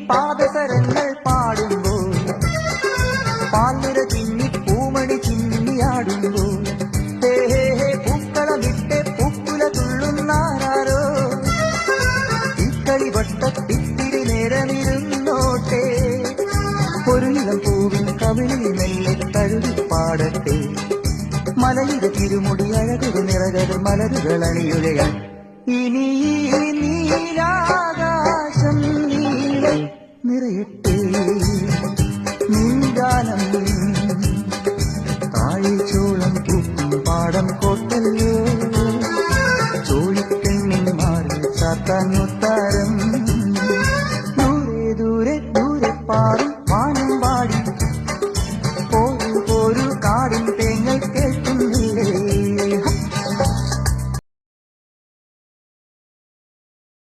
പാദസരങ്ങൾ പാടുമ്പോൾ പാൽനിര ചിന്നി പൂമണി ചിന്നിയാടുമ്പോൾ പൂക്കളമിട്ട് പൂക്കുല തുള്ളുന്നാരോ ഇക്കളിവട്ടത്തിത്തിരി നേരമിരുന്നോട്ടെ ഒരു ഇളം പൂവിൻ കവിളിൽ മെല്ലെ തഴുകി പാടട്ടെ മലയുടെ തിരുമുടി അഴകൊരു നിറകരു മലരുകൾ അണിയുകയാൽ ഇനി നീലാകാശം നീളെ നിറയട്ടെ നീഗാനം താഴിച്ചോളം പൂക്കും പാടം കോട്ടല്ലോ ചോഴിക്കണ്ണിൻ മാറി ചാത്താൻ മുത്താരം ദൂരെ ദൂരെ ദൂരെ പാറും